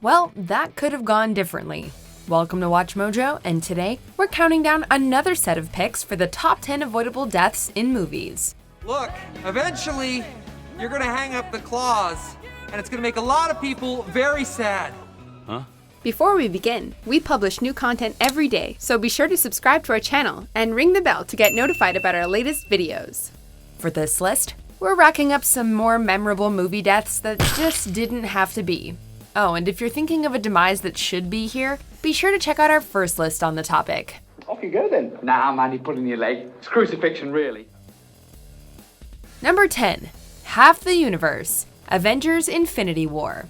Well, that could have gone differently. Welcome to WatchMojo, and today we're counting down another set of picks for the top 10 avoidable deaths in movies. Look, eventually, you're gonna hang up the claws, and it's gonna make a lot of people very sad. Huh? Before we begin, we publish new content every day, so be sure to subscribe to our channel and ring the bell to get notified about our latest videos. For this list, we're racking up some more memorable movie deaths that just didn't have to be. Oh, and if you're thinking of a demise that should be here, be sure to check out our first list on the topic. Off you go then. Nah, man, you're pulling your leg. It's crucifixion, really. Number 10. Half the Universe. Avengers Infinity War.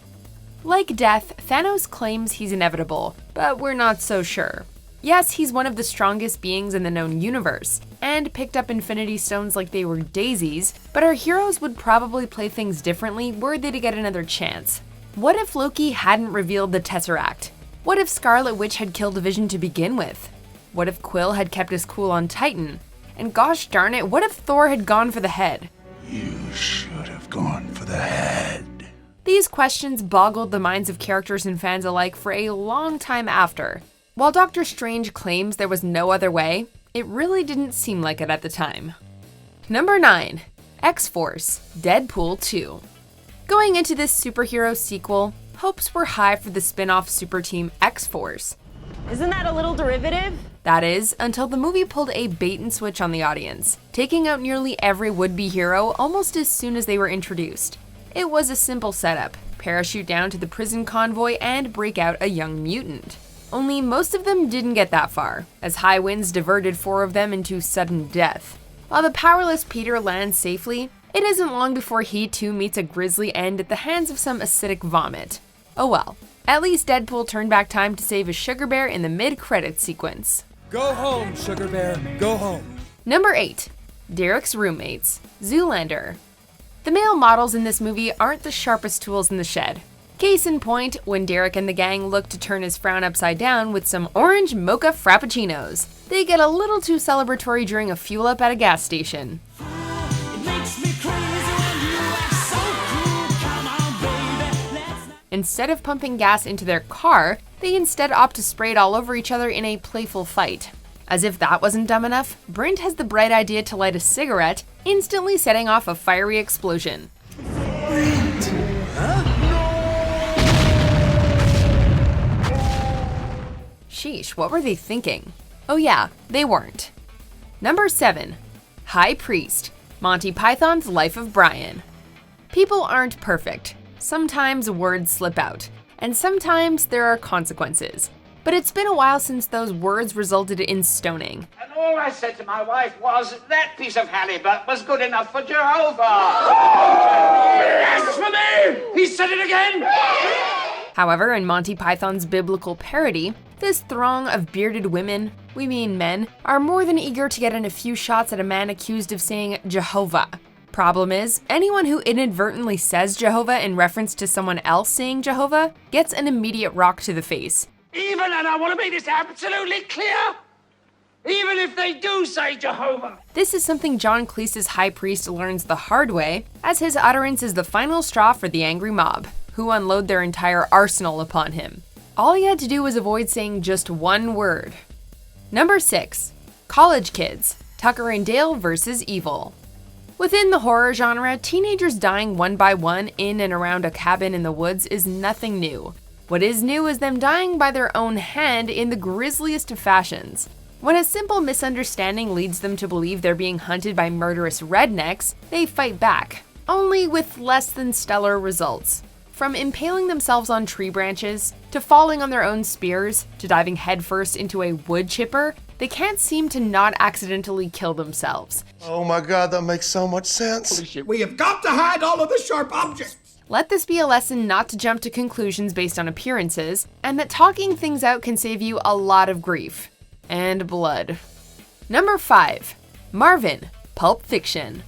Like death, Thanos claims he's inevitable, but we're not so sure. Yes, he's one of the strongest beings in the known universe, and picked up Infinity Stones like they were daisies, but our heroes would probably play things differently were they to get another chance. What if Loki hadn't revealed the Tesseract? What if Scarlet Witch had killed Vision to begin with? What if Quill had kept his cool on Titan? And gosh darn it, what if Thor had gone for the head? You should have gone for the head. These questions boggled the minds of characters and fans alike for a long time after. While Doctor Strange claims there was no other way, it really didn't seem like it at the time. Number 9. XForce Deadpool 2. Going into this superhero sequel, hopes were high for the spin-off super team XForce. Isn't that a little derivative? That is, until the movie pulled a bait and switch on the audience, taking out nearly every would-be hero almost as soon as they were introduced. It was a simple setup: parachute down to the prison convoy and break out a young mutant. Only most of them didn't get that far, as high winds diverted 4 of them into sudden death. While the powerless Peter lands safely, it isn't long before he too meets a grisly end at the hands of some acidic vomit. Oh well, at least Deadpool turned back time to save his sugar bear in the mid-credits sequence. Go home, sugar bear, go home. Number 8. Derek's roommates, Zoolander. The male models in this movie aren't the sharpest tools in the shed. Case in point, when Derek and the gang look to turn his frown upside down with some orange mocha frappuccinos. They get a little too celebratory during a fuel up at a gas station. Instead of pumping gas into their car, they instead opt to spray it all over each other in a playful fight. As if that wasn't dumb enough, Brent has the bright idea to light a cigarette, instantly setting off a fiery explosion. Brent! Huh? Sheesh, what were they thinking? Oh yeah, they weren't. Number 7. High Priest, Monty Python's Life of Brian. People aren't perfect. Sometimes words slip out, and sometimes there are consequences. But it's been a while since those words resulted in stoning. And all I said to my wife was, that piece of halibut was good enough for Jehovah. Blasphemy! He said it again! However, in Monty Python's biblical parody, this throng of bearded women, we mean men, are more than eager to get in a few shots at a man accused of saying Jehovah. Problem is, anyone who inadvertently says Jehovah in reference to someone else saying Jehovah gets an immediate rock to the face. Even, and I want to make this absolutely clear, even if they do say Jehovah. This is something John Cleese's High Priest learns the hard way, as his utterance is the final straw for the angry mob, who unload their entire arsenal upon him. All he had to do was avoid saying just one word. Number 6. College Kids, Tucker and Dale vs. Evil. Within the horror genre, teenagers dying one by one in and around a cabin in the woods is nothing new. What is new is them dying by their own hand in the grisliest of fashions. When a simple misunderstanding leads them to believe they're being hunted by murderous rednecks, they fight back, only with less than stellar results. From impaling themselves on tree branches, to falling on their own spears, to diving headfirst into a wood chipper, they can't seem to not accidentally kill themselves. Oh my God, that makes so much sense. Holy shit, we have got to hide all of the sharp objects. Let this be a lesson not to jump to conclusions based on appearances, and that talking things out can save you a lot of grief. And blood. Number 5. Marvin, Pulp Fiction.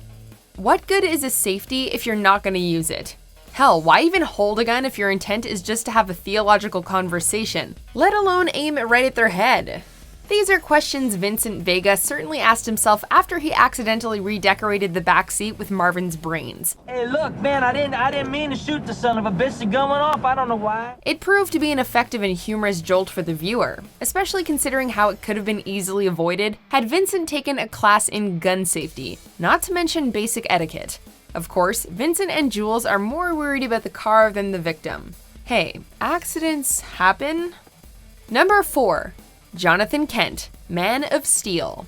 What good is a safety if you're not going to use it? Hell, why even hold a gun if your intent is just to have a theological conversation, let alone aim it right at their head? These are questions Vincent Vega certainly asked himself after he accidentally redecorated the back seat with Marvin's brains. Hey, look, man, I didn't mean to shoot the son of a bitch. Going off, I don't know why. It proved to be an effective and humorous jolt for the viewer, especially considering how it could have been easily avoided had Vincent taken a class in gun safety, not to mention basic etiquette. Of course, Vincent and Jules are more worried about the car than the victim. Hey, accidents happen? Number 4. Jonathan Kent, Man of Steel.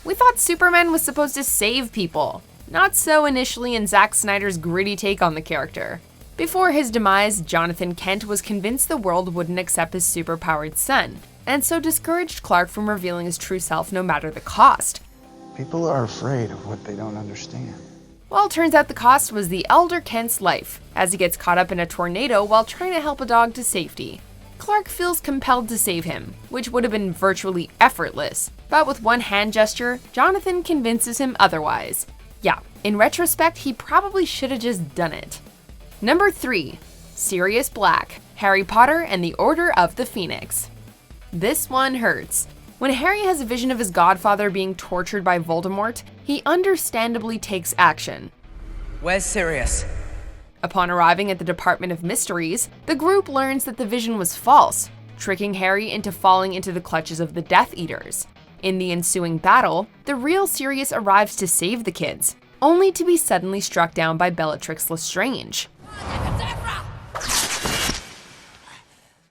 We thought Superman was supposed to save people. Not so initially in Zack Snyder's gritty take on the character. Before his demise, Jonathan Kent was convinced the world wouldn't accept his superpowered son, and so discouraged Clark from revealing his true self no matter the cost. People are afraid of what they don't understand. Well, turns out the cost was the elder Kent's life, as he gets caught up in a tornado while trying to help a dog to safety. Clark feels compelled to save him, which would have been virtually effortless, but with one hand gesture, Jonathan convinces him otherwise. Yeah, in retrospect, he probably should have just done it. Number 3. Sirius Black, Harry Potter and the Order of the Phoenix. This one hurts. When Harry has a vision of his godfather being tortured by Voldemort, he understandably takes action. Where's Sirius? Upon arriving at the Department of Mysteries, the group learns that the vision was false, tricking Harry into falling into the clutches of the Death Eaters. In the ensuing battle, the real Sirius arrives to save the kids, only to be suddenly struck down by Bellatrix Lestrange.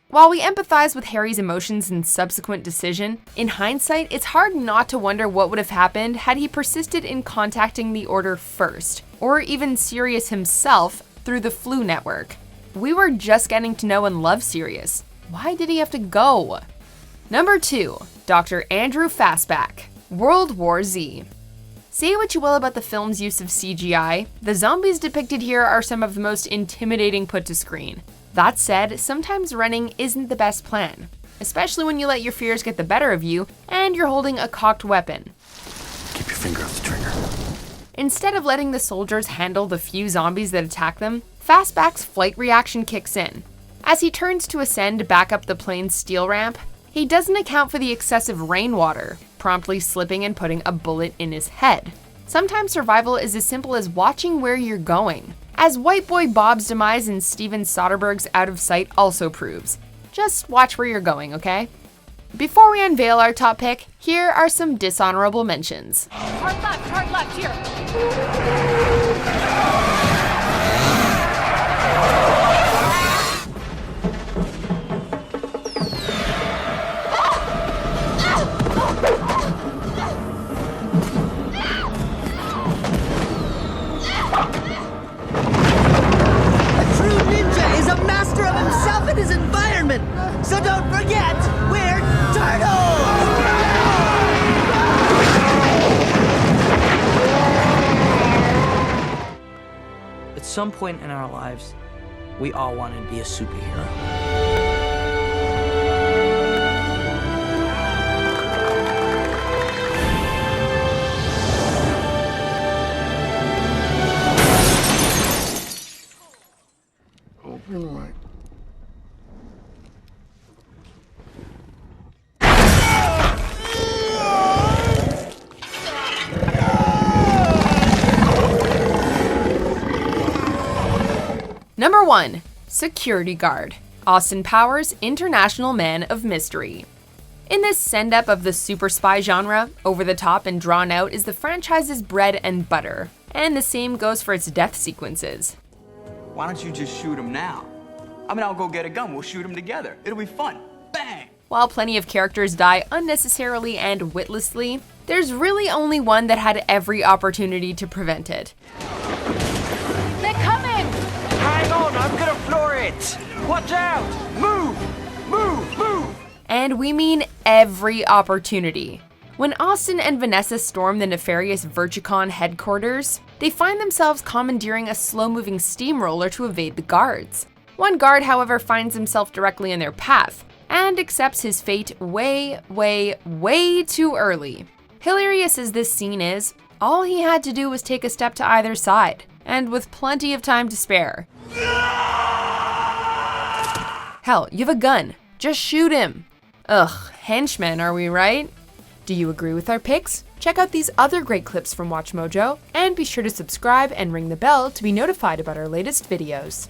While we empathize with Harry's emotions and subsequent decision, in hindsight, it's hard not to wonder what would have happened had he persisted in contacting the Order first, or even Sirius himself through the Flu Network. We were just getting to know and love Sirius. Why did he have to go? Number 2. Dr. Andrew Fastback, World War Z. Say what you will about the film's use of CGI, the zombies depicted here are some of the most intimidating put to screen. That said, sometimes running isn't the best plan, especially when you let your fears get the better of you and you're holding a cocked weapon. Keep your finger off the trigger. Instead of letting the soldiers handle the few zombies that attack them, Fastback's flight reaction kicks in. As he turns to ascend back up the plane's steel ramp, he doesn't account for the excessive rainwater, promptly slipping and putting a bullet in his head. Sometimes survival is as simple as watching where you're going, as White Boy Bob's demise in Steven Soderbergh's Out of Sight also proves. Just watch where you're going, okay? Before we unveil our top pick, here are some dishonorable mentions. Hard left, here. His environment. So don't forget, we're turtles! At some point in our lives, we all wanted to be a superhero. Open mic. Number 1. Security Guard, Austin Powers' International Man of Mystery. In this send-up of the super spy genre, over the top and drawn out is the franchise's bread and butter, and the same goes for its death sequences. Why don't you just shoot him now? I mean, I'll go get a gun, we'll shoot him together. It'll be fun. Bang! While plenty of characters die unnecessarily and witlessly, there's really only one that had every opportunity to prevent it. They're coming! Hang on, I'm gonna floor it! Watch out! Move! Move! Move! And we mean every opportunity. When Austin and Vanessa storm the nefarious Virtucon headquarters, they find themselves commandeering a slow-moving steamroller to evade the guards. One guard, however, finds himself directly in their path, and accepts his fate way too early. Hilarious as this scene is, all he had to do was take a step to either side, and with plenty of time to spare. Hell, you have a gun. Just shoot him. Ugh, henchmen, are we right? Do you agree with our picks? Check out these other great clips from WatchMojo, and be sure to subscribe and ring the bell to be notified about our latest videos.